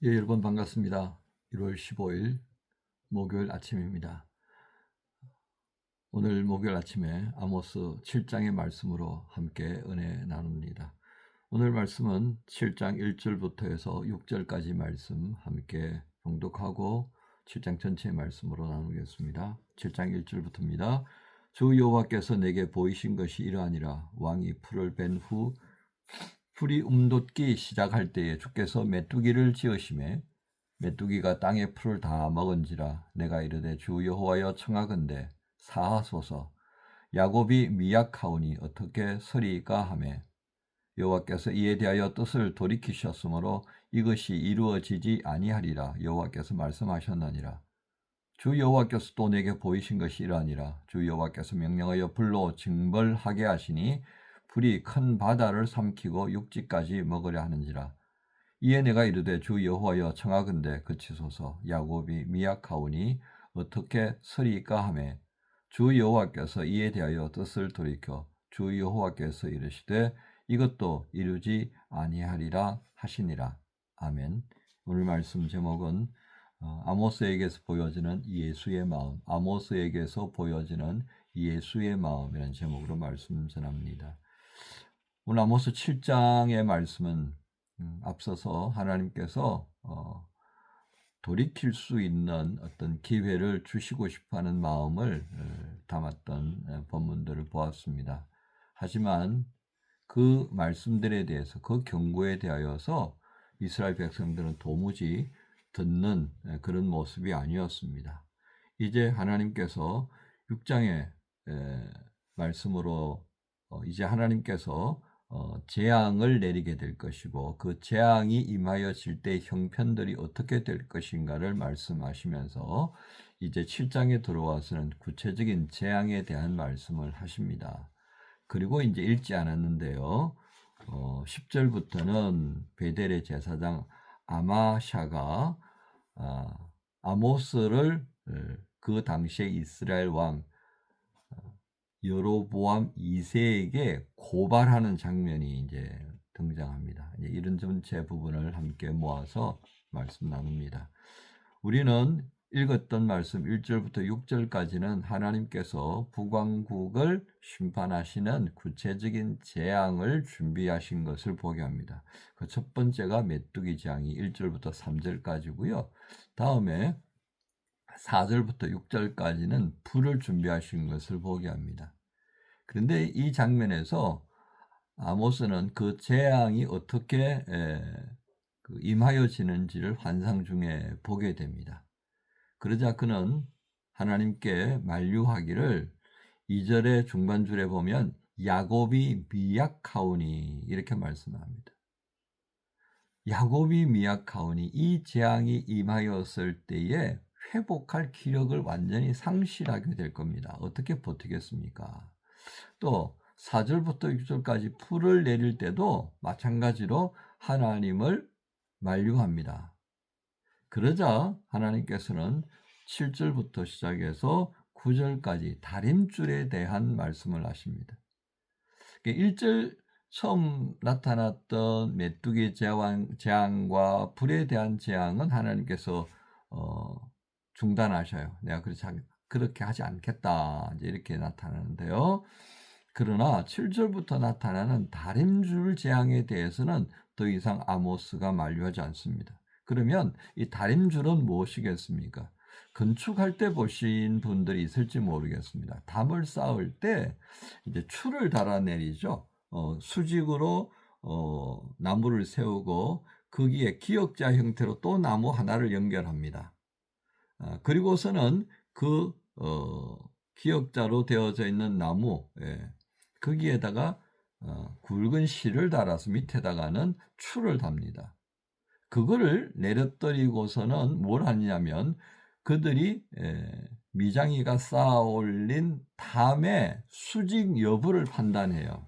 예, 여러분 반갑습니다. 1월 15일 목요일 아침입니다. 오늘 목요일 아침에 아모스 7장의 말씀으로 함께 은혜 나눕니다. 오늘 말씀은 7장 1절부터 해서 6절까지 말씀 함께 봉독하고 7장 전체의 말씀으로 나누겠습니다. 7장 1절부터입니다. 주 여호와께서 내게 보이신 것이 이러하니라. 왕이 풀을 벤 후 풀이 움돋기 시작할 때에 주께서 메뚜기를 지으심에 메뚜기가 땅의 풀을 다 먹은지라. 내가 이르되 주 여호와여 청하건대 사하소서. 야곱이 미약하오니 어떻게 서리까 하매 여호와께서 이에 대하여 뜻을 돌이키셨으므로 이것이 이루어지지 아니하리라. 여호와께서 말씀하셨느니라. 주 여호와께서 또 내게 보이신 것이 이러하니라. 주 여호와께서 명령하여 불로 징벌하게 하시니 불이 큰 바다를 삼키고 육지까지 먹으려 하는지라. 이에 내가 이르되 주 여호와여 청하건대 그치소서. 야곱이 미약하오니 어떻게 서리까 하매 주 여호와께서 이에 대하여 뜻을 돌이켜 주 여호와께서 이르시되 이것도 이루지 아니하리라 하시니라. 아멘. 오늘 말씀 제목은 아모스에게서 보여지는 예수의 마음, 아모스에게서 보여지는 예수의 마음이라는 제목으로 말씀 전합니다. 오늘 아모스 7장의 말씀은 앞서서 하나님께서 돌이킬 수 있는 어떤 기회를 주시고 싶어하는 마음을 담았던 본문들을 보았습니다. 하지만 그 말씀들에 대해서, 그 경고에 대하여서 이스라엘 백성들은 도무지 듣는 그런 모습이 아니었습니다. 이제 하나님께서 6장의 말씀으로 이제 하나님께서 재앙을 내리게 될 것이고 그 재앙이 임하여질 때 형편들이 어떻게 될 것인가를 말씀하시면서 이제 7장에 들어와서는 구체적인 재앙에 대한 말씀을 하십니다. 그리고 이제 읽지 않았는데요. 10절부터는 베델의 제사장 아마샤가 아모스를 그 당시에 이스라엘 왕 여로보암 2세에게 고발하는 장면이 이제 등장합니다. 이제 이런 전체 부분을 함께 모아서 말씀 나눕니다. 우리는 읽었던 말씀 1절부터 6절까지는 하나님께서 북왕국을 심판하시는 구체적인 재앙을 준비하신 것을 보게 합니다. 그 첫 번째가 메뚜기 재앙이 1절부터 3절까지고요. 다음에 4절부터 6절까지는 불을 준비하신 것을 보게 합니다. 그런데 이 장면에서 아모스는 그 재앙이 어떻게 임하여지는지를 환상 중에 보게 됩니다. 그러자 그는 하나님께 만류하기를 2절의 중반줄에 보면 야곱이 미약하오니 이렇게 말씀합니다. 야곱이 미약하오니 이 재앙이 임하였을 때에 회복할 기력을 완전히 상실하게 될 겁니다. 어떻게 버티겠습니까? 또 4절부터 6절까지 풀을 내릴 때도 마찬가지로 하나님을 만류합니다. 그러자 하나님께서는 7절부터 시작해서 9절까지 다림줄에 대한 말씀을 하십니다. 1절 처음 나타났던 메뚜기 재앙과 불에 대한 재앙은 하나님께서 중단하셔요. 내가 그렇게 하지 않겠다. 이제 이렇게 나타나는데요. 그러나 7절부터 나타나는 다림줄 재앙에 대해서는 더 이상 아모스가 만류하지 않습니다. 그러면 이 다림줄은 무엇이겠습니까? 건축할 때 보신 분들이 있을지 모르겠습니다. 담을 쌓을 때 이제 줄을 달아내리죠. 수직으로 나무를 세우고 거기에 기역자 형태로 또 나무 하나를 연결합니다. 그리고서는 그 기역자로 되어져 있는 나무, 거기에다가 굵은 실을 달아서 밑에다가는 줄을 답니다. 그거를 내려뜨리고서는 뭘 하냐면 그들이 미장이가 쌓아 올린 담의 수직 여부를 판단해요.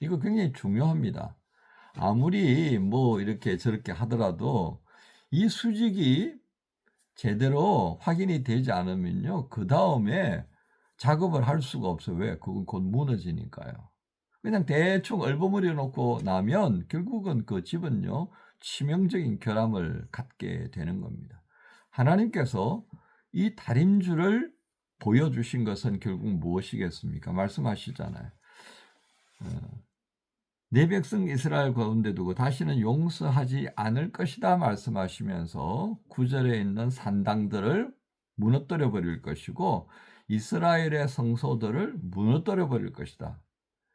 이거 굉장히 중요합니다. 아무리 뭐 이렇게 저렇게 하더라도 이 수직이 제대로 확인이 되지 않으면요, 그 다음에 작업을 할 수가 없어요. 왜? 그건 곧 무너지니까요. 그냥 대충 얼버무려 놓고 나면 결국은 그 집은요, 치명적인 결함을 갖게 되는 겁니다. 하나님께서 이 다림줄을 보여주신 것은 결국 무엇이겠습니까? 말씀하시잖아요. 내 백성 이스라엘 가운데 두고 다시는 용서하지 않을 것이다 말씀하시면서 9절에 있는 산당들을 무너뜨려 버릴 것이고 이스라엘의 성소들을 무너뜨려 버릴 것이다.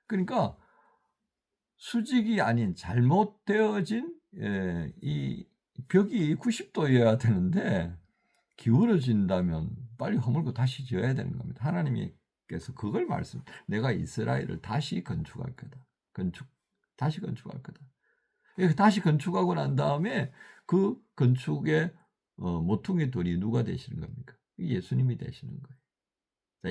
그러니까 수직이 아닌 잘못되어진 이 벽이 90도여야 되는데 기울어진다면 빨리 허물고 다시 지어야 되는 겁니다. 하나님께서 그걸 내가 이스라엘을 다시 건축할 거다. 다시 건축할 거다. 다시 건축하고 난 다음에 그 건축의 모퉁이 돌이 누가 되시는 겁니까? 예수님이 되시는 거예요. 자,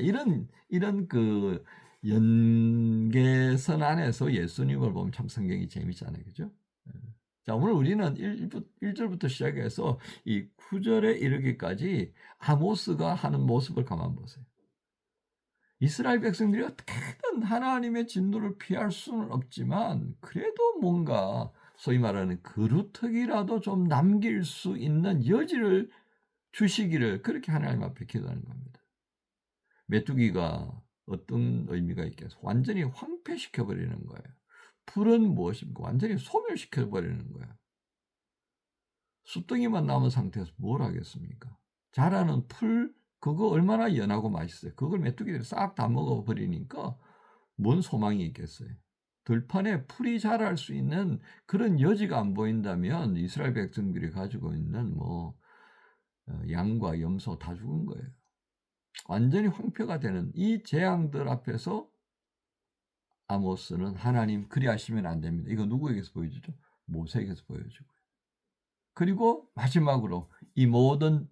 이런 그 연계선 안에서 예수님을 보면 참 성경이 재미있잖아요. 그죠? 자, 오늘 우리는 1절부터 시작해서 이 9절에 이르기까지 아모스가 하는 모습을 가만 보세요. 이스라엘 백성들이 어떻게든 하나님의 진노를 피할 수는 없지만 그래도 뭔가 소위 말하는 그루터기라도 좀 남길 수 있는 여지를 주시기를 그렇게 하나님 앞에 기도하는 겁니다. 메뚜기가 어떤 의미가 있겠어요? 완전히 황폐시켜버리는 거예요. 풀은 무엇입니까? 완전히 소멸시켜버리는 거예요. 숯덩이만 남은 상태에서 뭘 하겠습니까? 자라는 풀 그거 얼마나 연하고 맛있어요. 그걸 메뚜기들이 싹 다 먹어버리니까 뭔 소망이 있겠어요. 들판에 풀이 자랄 수 있는 그런 여지가 안 보인다면 이스라엘 백성들이 가지고 있는 양과 염소 다 죽은 거예요. 완전히 황폐가 되는 이 재앙들 앞에서 아모스는 하나님 그리하시면 안 됩니다. 이거 누구에게서 보여주죠? 모세에게서 보여주고요. 그리고 마지막으로 이 모든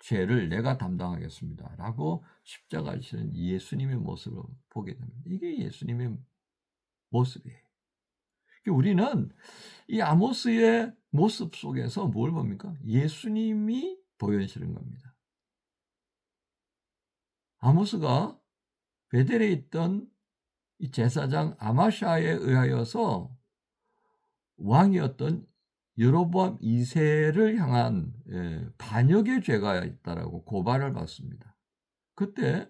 죄를 내가 담당하겠습니다. 라고 십자가 지는 예수님의 모습을 보게 됩니다. 이게 예수님의 모습이에요. 우리는 이 아모스의 모습 속에서 뭘 봅니까? 예수님이 보여지는 겁니다. 아모스가 베델에 있던 이 제사장 아마샤에 의하여서 왕이었던 여로보암 2세를 향한 반역의 죄가 있다라고 고발을 받습니다. 그때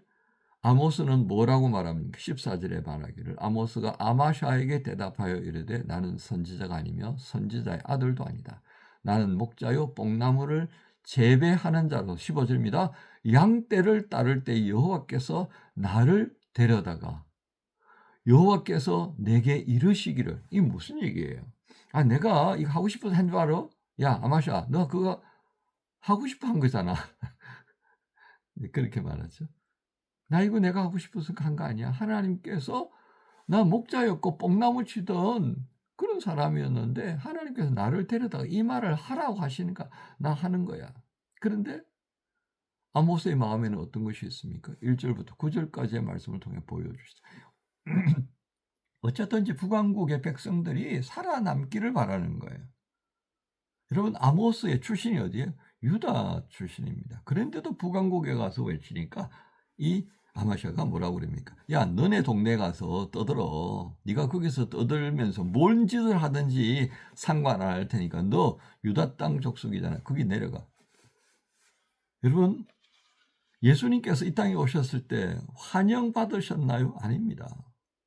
아모스는 뭐라고 말합니까? 14절에 말하기를 아모스가 아마샤에게 대답하여 이르되 나는 선지자가 아니며 선지자의 아들도 아니다. 나는 목자요 뽕나무를 재배하는 자로 15절입니다. 양떼를 따를 때 여호와께서 나를 데려다가 여호와께서 내게 이르시기를 이게 무슨 얘기예요? 내가 이거 하고 싶어서 한 줄 알아? 야 아마샤 너 그거 하고 싶어 한 거잖아. 그렇게 말하죠. 나 이거 내가 하고 싶어서 한 거 아니야. 하나님께서 나 목자였고 뽕나무 치던 그런 사람이었는데 하나님께서 나를 데려다가 이 말을 하라고 하시니까 나 하는 거야. 그런데 아모스의 마음에는 어떤 것이 있습니까? 1절부터 9절까지의 말씀을 통해 보여주시죠. 어쨌든지 북왕국의 백성들이 살아남기를 바라는 거예요. 여러분 아모스의 출신이 어디예요? 유다 출신입니다. 그런데도 북왕국에 가서 외치니까 이 아마샤가 뭐라고 그럽니까? 야 너네 동네 가서 떠들어. 네가 거기서 떠들면서 뭔 짓을 하든지 상관 안 할 테니까 너 유다 땅 족속이잖아. 거기 내려가. 여러분 예수님께서 이 땅에 오셨을 때 환영받으셨나요? 아닙니다.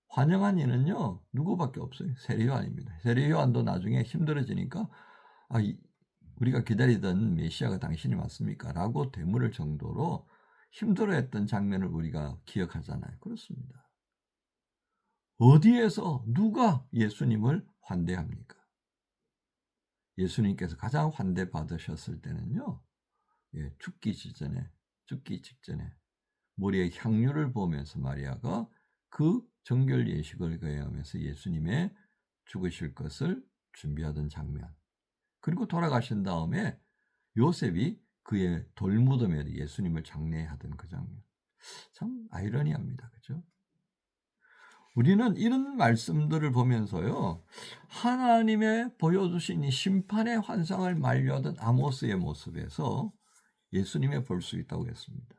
환영한 이는요 누구밖에 없어요. 세례요한입니다. 세례요한도 나중에 힘들어지니까 우리가 기다리던 메시아가 당신이 맞습니까? 라고 되물을 정도로 힘들어했던 장면을 우리가 기억하잖아요. 그렇습니다. 어디에서 누가 예수님을 환대합니까? 예수님께서 가장 환대받으셨을 때는요 죽기 직전에 머리에 향유를 보면서 마리아가 그 정결 예식을 거행하면서 예수님의 죽으실 것을 준비하던 장면. 그리고 돌아가신 다음에 요셉이 그의 돌무덤에 예수님을 장례하던 그 장면. 참 아이러니합니다. 그렇죠? 우리는 이런 말씀들을 보면서요. 하나님의 보여주신 이 심판의 환상을 만류하던 아모스의 모습에서 예수님을 볼 수 있다고 했습니다.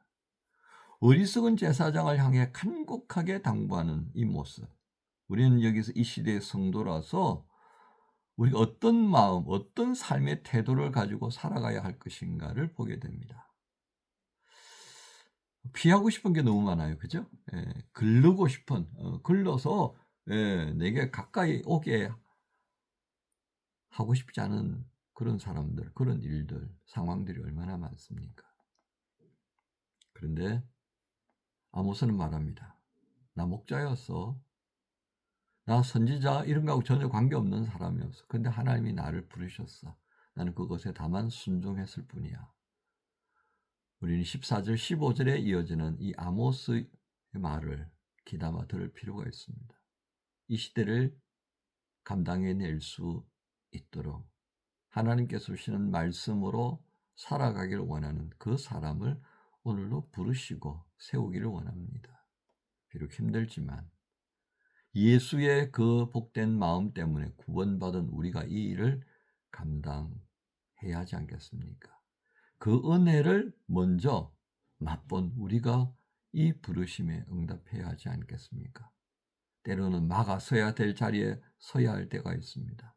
어리석은 제사장을 향해 간곡하게 당부하는 이 모습. 우리는 여기서 이 시대의 성도라서 우리가 어떤 마음, 어떤 삶의 태도를 가지고 살아가야 할 것인가를 보게 됩니다. 피하고 싶은 게 너무 많아요. 그죠? 예, 글르고 싶은, 글러서 내게 가까이 오게 하고 싶지 않은 그런 사람들, 그런 일들, 상황들이 얼마나 많습니까? 그런데 아모스는 말합니다. 나 목자였어. 나 선지자 이런 거하고 전혀 관계없는 사람이었어. 근데 하나님이 나를 부르셨어. 나는 그것에 다만 순종했을 뿐이야. 우리는 14절, 15절에 이어지는 이 아모스의 말을 귀담아 들을 필요가 있습니다. 이 시대를 감당해낼 수 있도록 하나님께서 주시는 말씀으로 살아가기를 원하는 그 사람을 오늘도 부르시고 세우기를 원합니다. 비록 힘들지만 예수의 그 복된 마음 때문에 구원받은 우리가 이 일을 감당해야 하지 않겠습니까? 그 은혜를 먼저 맛본 우리가 이 부르심에 응답해야 하지 않겠습니까? 때로는 막아 서야 될 자리에 서야 할 때가 있습니다.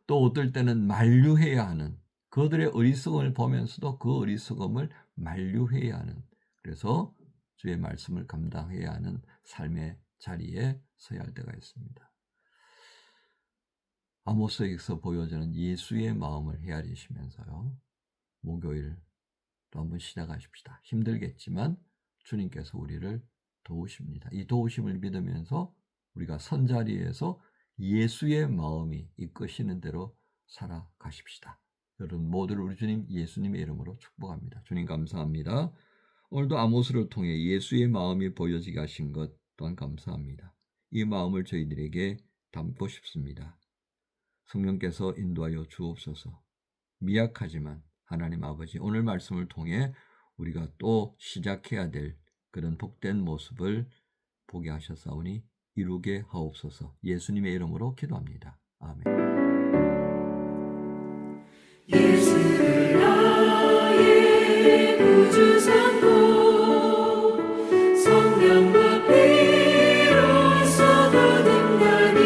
또 어떨 때는 만류해야 하는, 그들의 어리석음을 보면서도 그 어리석음을 만류해야 하는, 그래서 주의 말씀을 감당해야 하는 삶의 자리에 서야 할 때가 있습니다. 아모스에서 보여지는 예수의 마음을 헤아리시면서요, 목요일 또 한번 시작하십시다. 힘들겠지만 주님께서 우리를 도우십니다. 이 도우심을 믿으면서 우리가 선자리에서 예수의 마음이 이끄시는 대로 살아가십시다. 여러분 모두를 우리 주님 예수님의 이름으로 축복합니다. 주님 감사합니다. 오늘도 아모스를 통해 예수의 마음이 보여지게 하신 것 또한 감사합니다. 이 마음을 저희들에게 담고 싶습니다. 성령께서 인도하여 주옵소서. 미약하지만 하나님 아버지, 오늘 말씀을 통해 우리가 또 시작해야 될 그런 복된 모습을 보게 하셨사오니 이루게 하옵소서. 예수님의 이름으로 기도합니다. 아멘. 예수를 나의 구주 삼고 성령과 피로써 거듭나니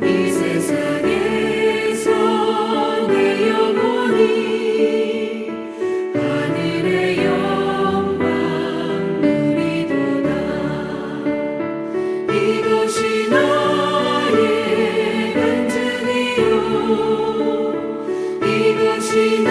이 세상에서 내 영혼이 하늘의 영광 누리도다. 이것이 나의 간증이요 이것이